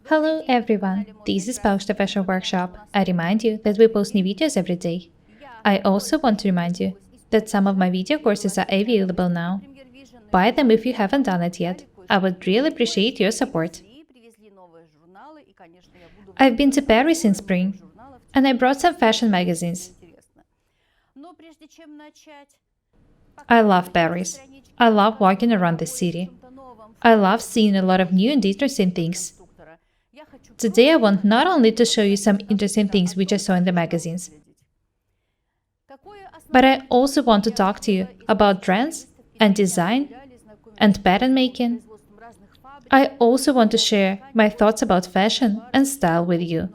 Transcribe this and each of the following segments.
Hello everyone, this is Paukshte Fashion Workshop. I remind you that we post new videos every day. I also want to remind you that some of my video courses are available now. Buy them if you haven't done it yet. I would really appreciate your support. I've been to Paris in spring, and I brought some fashion magazines. I love Paris. I love walking around the city. I love seeing a lot of new and interesting things. Today I want not only to show you some interesting things which I saw in the magazines, but I also want to talk to you about trends and design and pattern making. I also want to share my thoughts about fashion and style with you.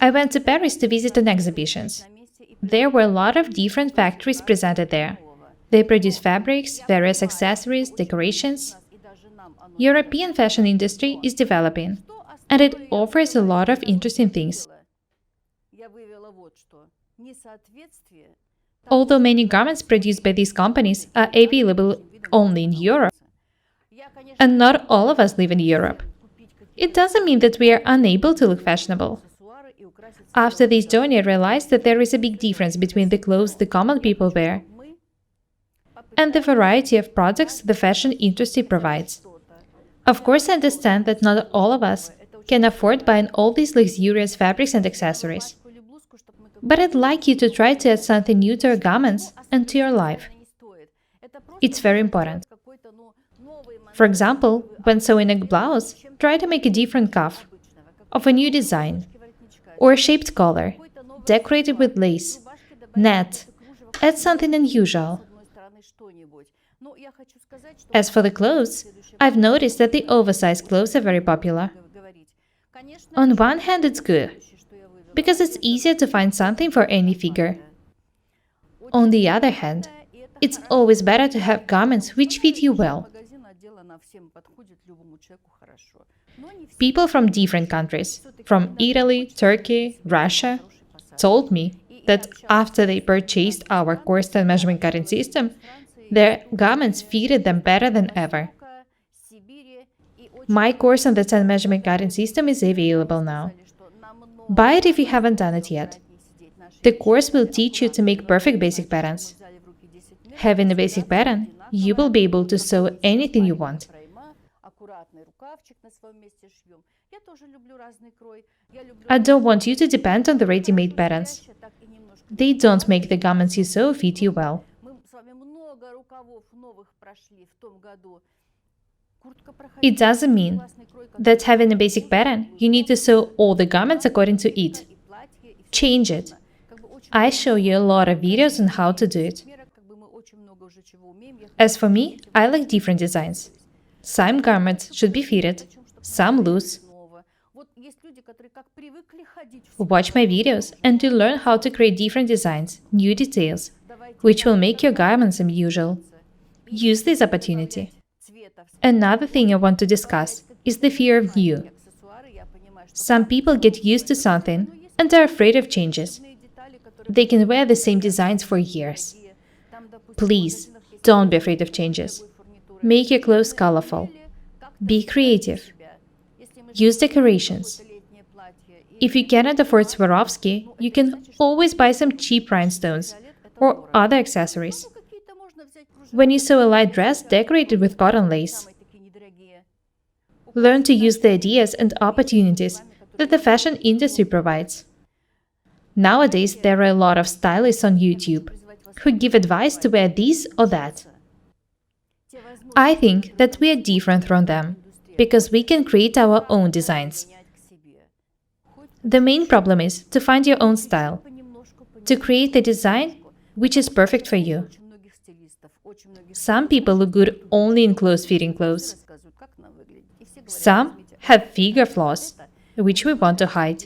I went to Paris to visit an exhibitions. There were a lot of different factories presented there. They produce fabrics, various accessories, decorations. European fashion industry is developing, and it offers a lot of interesting things. Although many garments produced by these companies are available only in Europe, and not all of us live in Europe, it doesn't mean that we are unable to look fashionable. After this journey, I realized that there is a big difference between the clothes the common people wear and the variety of products the fashion industry provides. Of course, I understand that not all of us can afford buying all these luxurious fabrics and accessories. But I'd like you to try to add something new to your garments and to your life. It's very important. For example, when sewing a blouse, try to make a different cuff, of a new design, or a shaped collar, decorated with lace, net. Add something unusual. As for the clothes, I've noticed that the oversized clothes are very popular. On one hand, it's good, because it's easier to find something for any figure. On the other hand, it's always better to have garments which fit you well. People from different countries, from Italy, Turkey, Russia, told me that after they purchased our course and measurement cutting system, their garments fitted them better than ever. My course on the 10 measurement cutting system is available now. Buy it if you haven't done it yet. The course will teach you to make perfect basic patterns. Having a basic pattern, you will be able to sew anything you want. I don't want you to depend on the ready-made patterns. They don't make the garments you sew fit you well. It doesn't mean that having a basic pattern, you need to sew all the garments according to it. Change it. I show you a lot of videos on how to do it. As for me, I like different designs. Some garments should be fitted, some loose. Watch my videos and you'll learn how to create different designs, new details, which will make your garments unusual. Use this opportunity. Another thing I want to discuss is the fear of new. Some people get used to something and are afraid of changes. They can wear the same designs for years. Please, don't be afraid of changes. Make your clothes colorful. Be creative. Use decorations. If you cannot afford Swarovski, you can always buy some cheap rhinestones or other accessories. When you sew a light dress, decorate it with cotton lace. Learn to use the ideas and opportunities that the fashion industry provides. Nowadays, there are a lot of stylists on YouTube who give advice to wear this or that. I think that we are different from them, because we can create our own designs. The main problem is to find your own style, to create the design which is perfect for you. Some people look good only in close-fitting clothes. Some have figure flaws, which we want to hide.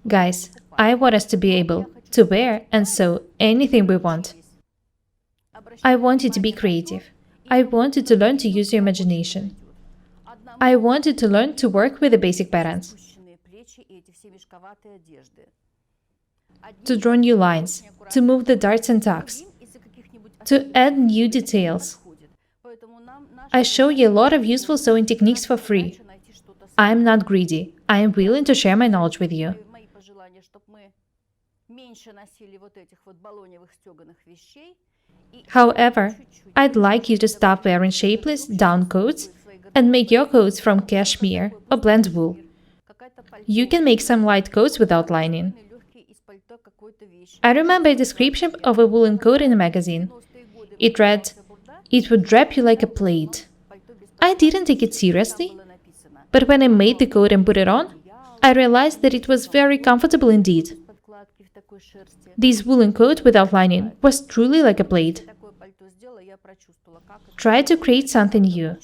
Guys, I want us to be able to wear and sew anything we want. I want you to be creative. I want you to learn to use your imagination. I want you to learn to work with the basic patterns, to draw new lines, to move the darts and tucks, to add new details. I show you a lot of useful sewing techniques for free. I'm not greedy. I am willing to share my knowledge with you. However, I'd like you to stop wearing shapeless, down coats and make your coats from cashmere or blend wool. You can make some light coats without lining. I remember a description of a woolen coat in a magazine. It read, "It would wrap you like a plate." I didn't take it seriously, but when I made the coat and put it on, I realized that it was very comfortable indeed. This woolen coat without lining was truly like a plate. Try to create something new.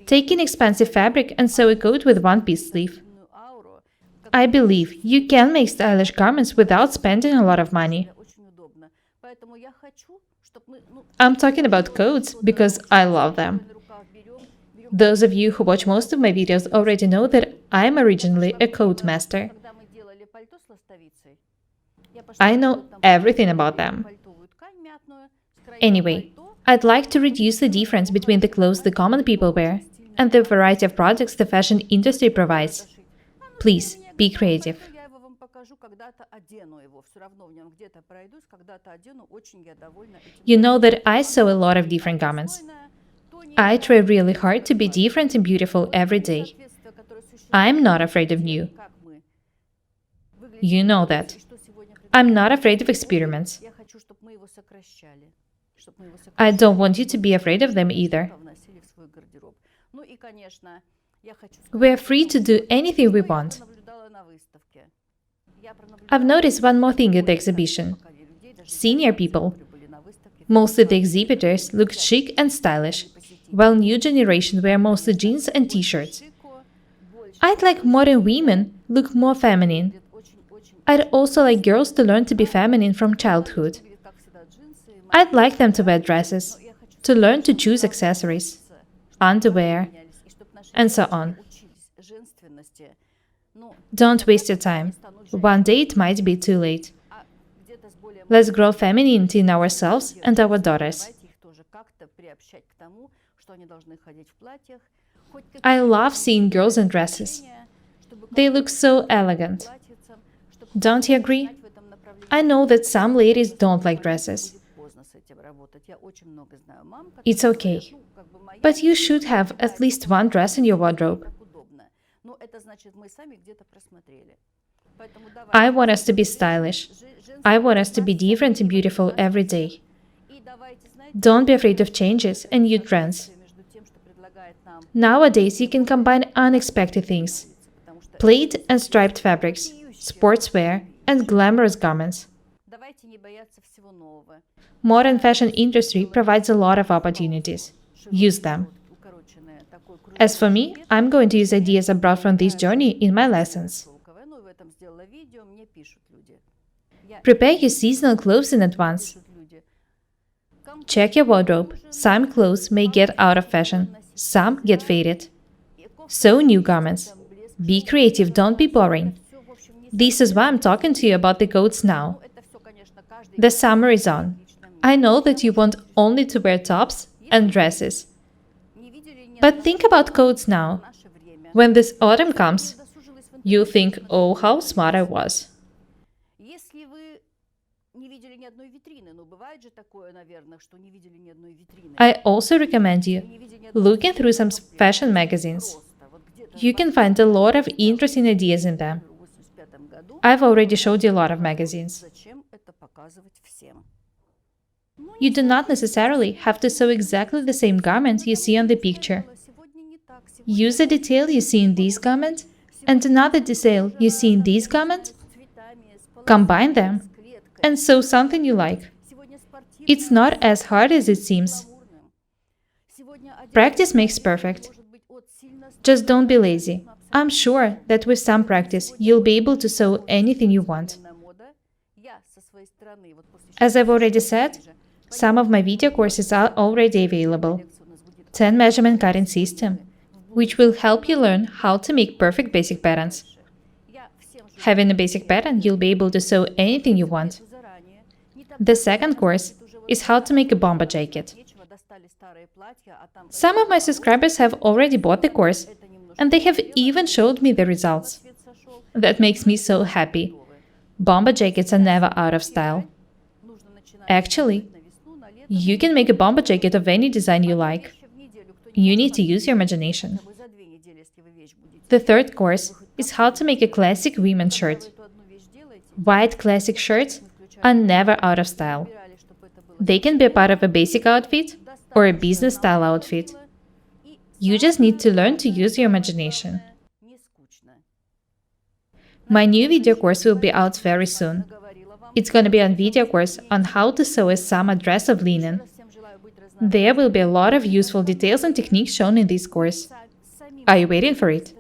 Take an expensive fabric and sew a coat with one-piece sleeve. I believe you can make stylish garments without spending a lot of money. I'm talking about coats because I love them. Those of you who watch most of my videos already know that I'm originally a coat master. I know everything about them. Anyway, I'd like to reduce the difference between the clothes the common people wear and the variety of products the fashion industry provides. Please, be creative. You know that I sew a lot of different garments. I try really hard to be different and beautiful every day. I'm not afraid of new. You know that. I'm not afraid of experiments. I don't want you to be afraid of them either. We're free to do anything we want. I've noticed one more thing at the exhibition. Senior people. Mostly the exhibitors look chic and stylish, while new generation wear mostly jeans and t-shirts. I'd like modern women look more feminine. I'd also like girls to learn to be feminine from childhood. I'd like them to wear dresses, to learn to choose accessories, underwear, and so on. Don't waste your time. One day it might be too late. Let's grow femininity in ourselves and our daughters. I love seeing girls in dresses. They look so elegant. Don't you agree? I know that some ladies don't like dresses. It's okay. But you should have at least one dress in your wardrobe. I want us to be stylish. I want us to be different and beautiful every day. Don't be afraid of changes and new trends. Nowadays, you can combine unexpected things. Plaid and striped fabrics, sportswear, and glamorous garments. Modern fashion industry provides a lot of opportunities. Use them. As for me, I'm going to use ideas I brought from this journey in my lessons. Prepare your seasonal clothes in advance. Check your wardrobe. Some clothes may get out of fashion. Some get faded. Sew new garments. Be creative, don't be boring. This is why I'm talking to you about the coats now. The summer is on. I know that you want only to wear tops and dresses. But think about coats now. When this autumn comes, you'll think, oh, how smart I was. I also recommend you looking through some fashion magazines. You can find a lot of interesting ideas in them. I've already showed you a lot of magazines. You do not necessarily have to sew exactly the same garment you see on the picture. Use a detail you see in this garment and another detail you see in this garment. Combine them and sew something you like. It's not as hard as it seems. Practice makes perfect. Just don't be lazy. I'm sure that with some practice, you'll be able to sew anything you want. As I've already said, some of my video courses are already available. 10 measurement cutting system, which will help you learn how to make perfect basic patterns. Having a basic pattern, you'll be able to sew anything you want. The second course is how to make a bomber jacket. Some of my subscribers have already bought the course, and they have even showed me the results. That makes me so happy. Bomber jackets are never out of style. Actually, you can make a bomber jacket of any design you like. You need to use your imagination. The third course is how to make a classic women's shirt. White classic shirts are never out of style. They can be a part of a basic outfit or a business style outfit. You just need to learn to use your imagination. My new video course will be out very soon. It's going to be a video course on how to sew a summer dress of linen. There will be a lot of useful details and techniques shown in this course. Are you waiting for it?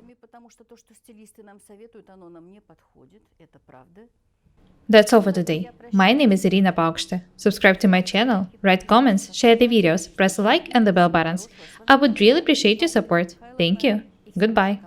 That's all for today. My name is Irina Paukshte. Subscribe to my channel, write comments, share the videos, press like and the bell buttons. I would really appreciate your support. Thank you. Goodbye.